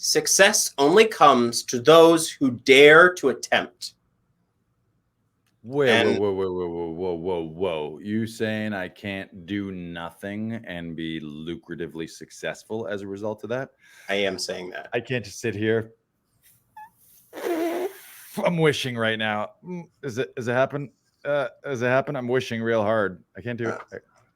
Success only comes to those who dare to attempt. Whoa. You saying I can't do nothing and be lucratively successful as a result of that? I am saying that. I can't just sit here. I'm wishing right now. Is it happen? Has it happened? I'm wishing real hard. I can't do it.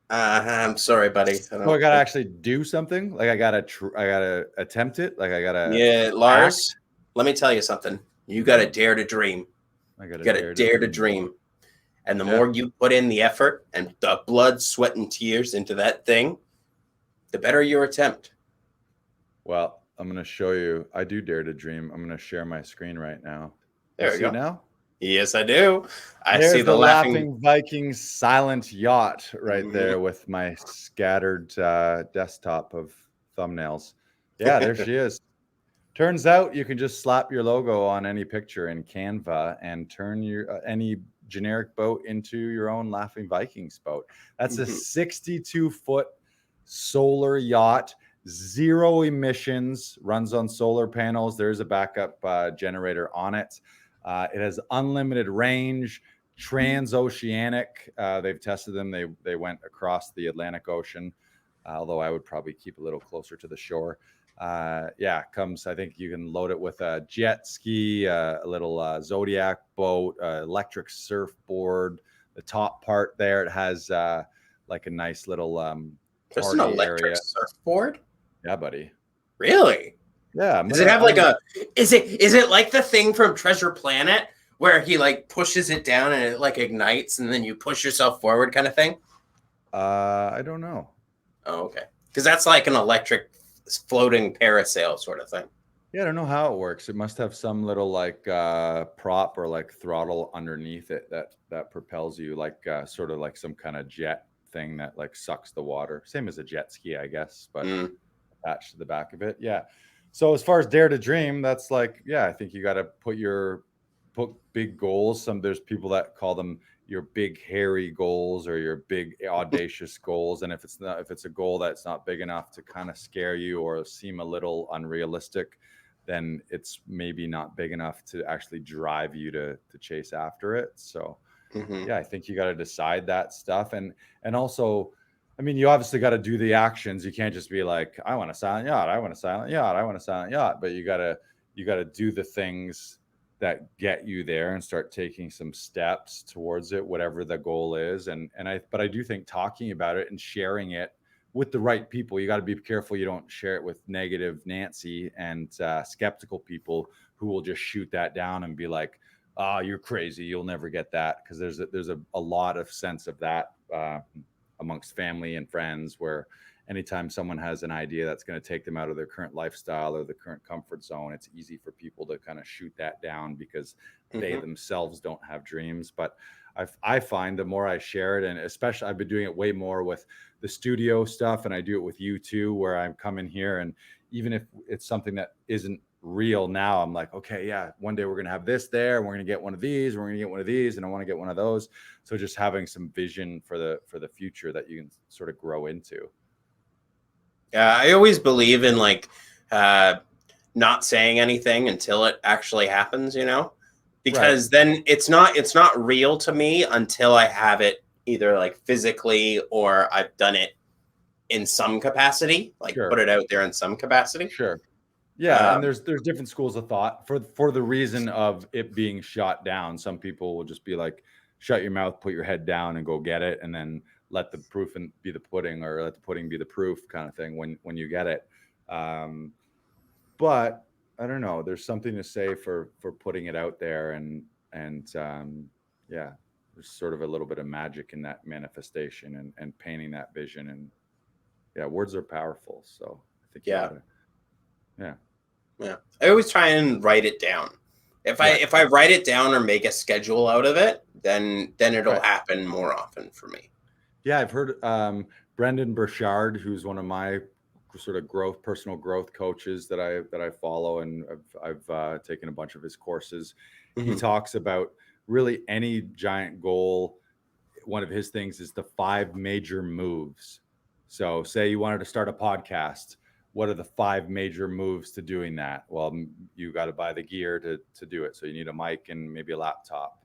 I'm sorry, buddy. So I gotta actually do something. Like I gotta attempt it. Like I gotta. Yeah, Lars. Let me tell you something. You gotta dare to dream. You gotta dare to dream. And the more you put in the effort and the blood, sweat, and tears into that thing, the better your attempt. Well, I'm gonna show you. I do dare to dream. I'm gonna share my screen right now. There we go. Now? Yes, I do. I There's see the laughing Vikings silent yacht right there with my scattered desktop of thumbnails. Yeah, there she is. Turns out you can just slap your logo on any picture in Canva and turn your any generic boat into your own Laughing Vikings boat. That's a 62-foot solar yacht, 0 emissions, runs on solar panels. There's a backup generator on it. It has unlimited range, transoceanic. They've tested them. They went across the Atlantic Ocean, although I would probably keep a little closer to the shore. Comes. I think you can load it with a jet ski, a little Zodiac boat, electric surfboard. The top part there, it has like a nice little There's an electric surfboard? Yeah, buddy. Really? Yeah. Does it have like a? Is it like the thing from Treasure Planet where he like pushes it down and it like ignites and then you push yourself forward kind of thing? I don't know. Oh, okay. Because that's like an electric floating parasail sort of thing. Yeah, I don't know how it works. It must have some little like prop or like throttle underneath it that propels you, like sort of like some kind of jet thing that like sucks the water. Same as a jet ski, I guess, but attached to the back of it. Yeah. So as far as dare to dream, that's like, yeah, I think you got to put big goals. There's people that call them your big hairy goals or your big audacious goals. And if it's a goal that's not big enough to kind of scare you or seem a little unrealistic, then it's maybe not big enough to actually drive you to chase after it. So yeah, I think you got to decide that stuff. And also, I mean, you obviously got to do the actions. You can't just be like, I want a silent yacht. I want a silent yacht. I want a silent yacht. But you got to do the things that get you there and start taking some steps towards it, whatever the goal is. But I do think talking about it and sharing it with the right people, you got to be careful you don't share it with negative Nancy and skeptical people who will just shoot that down and be like, oh, you're crazy. You'll never get that. Because there's a lot of sense of that amongst family and friends, where anytime someone has an idea that's going to take them out of their current lifestyle or the current comfort zone, it's easy for people to kind of shoot that down because they themselves don't have dreams. But I find the more I share it, and especially I've been doing it way more with the studio stuff, and I do it with you too, where I'm coming here, and even if it's something that isn't real now, I'm like, okay, yeah, one day we're going to have this there, and we're going to get one of these, and we're going to get one of these, and I want to get one of those. So just having some vision for the future that you can sort of grow into. Yeah, I always believe in like not saying anything until it actually happens, because then it's not real to me until I have it either like physically or I've done it in some capacity, like put it out there in some capacity. Sure. Yeah, and there's different schools of thought for the reason of it being shot down. Some people will just be like, shut your mouth, put your head down, and go get it, and then let the proof and be the pudding, or let the pudding be the proof, kind of thing when you get it. But I don't know. There's something to say for putting it out there, and yeah, there's sort of a little bit of magic in that manifestation and painting that vision. And yeah, words are powerful. So I think yeah. I always try and write it down. If I write it down or make a schedule out of it, then it'll happen more often for me. Yeah, I've heard Brendan Burchard, who's one of my sort of personal growth coaches that I follow, and I've taken a bunch of his courses. He talks about really any giant goal. One of his things is the 5 major moves. So say you wanted to start a podcast. what are the 5 major moves to doing that? Well, you got to buy the gear to do it. So you need a mic and maybe a laptop.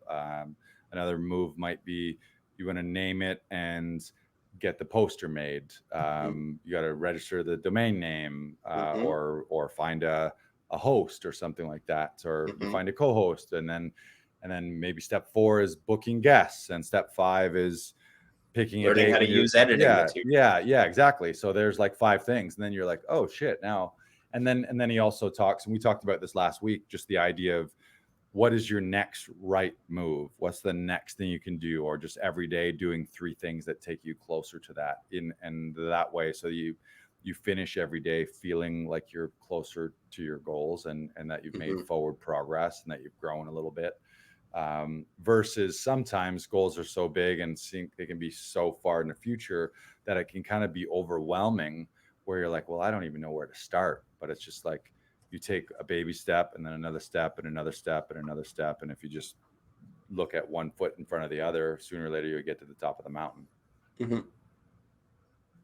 Another move might be you want to name it and get the poster made. You got to register the domain name, or find a host or something like that, or you find a co-host, and then maybe step 4 is booking guests, and step 5 is picking learning how to use editing material. Yeah, exactly. So there's like 5 things, and then you're like, oh shit, now. And then he also talks, and we talked about this last week, just the idea of what is your next right move? What's the next thing you can do? Or just every day doing 3 things that take you closer to that, and that way, so you finish every day feeling like you're closer to your goals, and that you've made forward progress, and that you've grown a little bit. Versus sometimes goals are so big and they can be so far in the future that it can kind of be overwhelming, where you're like, well, I don't even know where to start. But it's just like, you take a baby step, and then another step, and another step, and another step. And if you just look at one foot in front of the other, sooner or later you'll get to the top of the mountain.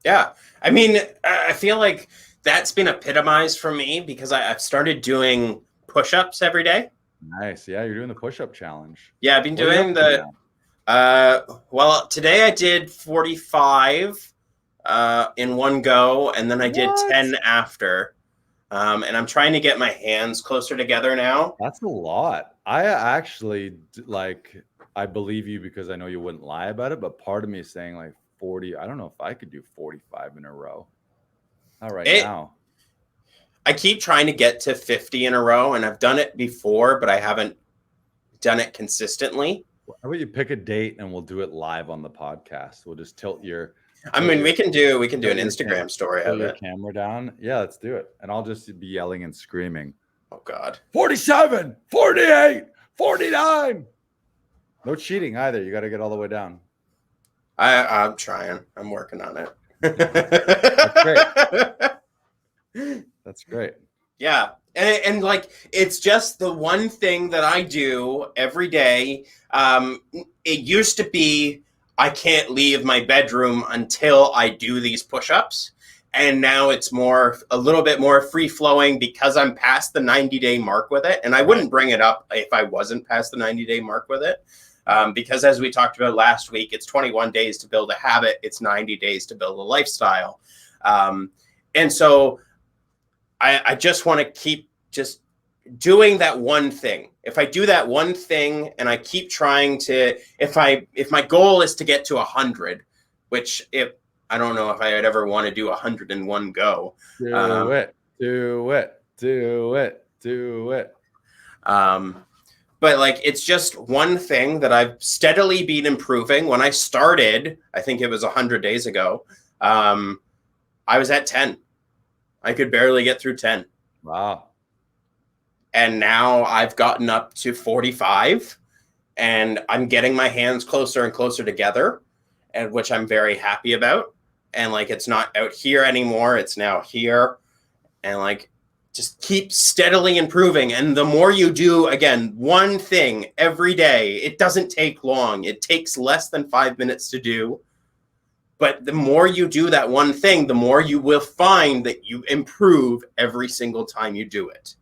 Yeah. I mean, I feel like that's been epitomized for me, because I've started doing push-ups every day. Nice. Yeah, you're doing the push-up challenge. Yeah, I've been doing well, today I did 45 in one go, and then I did 10 after. And I'm trying to get my hands closer together now. That's a lot. I actually, I believe you, because I know you wouldn't lie about it, but part of me is saying like 40. I don't know if I could do 45 in a row. Not now. I keep trying to get to 50 in a row, and I've done it before, but I haven't done it consistently. How about you pick a date and we'll do it live on the podcast? We'll just tilt your... we can do an Instagram story of it. Camera down. Yeah, let's do it. And I'll just be yelling and screaming. Oh God. 47, 48, 49. No cheating either. You got to get all the way down. I'm trying. I'm working on it. That's great. That's great. Yeah. And like, it's just the one thing that I do every day. It used to be, I can't leave my bedroom until I do these push-ups. And now it's a little bit more free-flowing, because I'm past the 90-day mark with it. And I wouldn't bring it up if I wasn't past the 90-day mark with it. Because as we talked about last week, it's 21 days to build a habit. It's 90 days to build a lifestyle. And so I just want to keep just doing that one thing. If I do that one thing, and I keep trying to, if my goal is to get to 100, which I don't know if I'd ever want to do 100 in one go. Do it. But like, it's just one thing that I've steadily been improving. When I started, I think it was 100 days ago, I was at 10. I could barely get through 10. Wow. And now I've gotten up to 45, and I'm getting my hands closer and closer together, and which I'm very happy about. And like, it's not out here anymore. It's now here. And like, just keep steadily improving. And the more you do, again, one thing every day, it doesn't take long. It takes less than 5 minutes to do. But the more you do that one thing, the more you will find that you improve every single time you do it.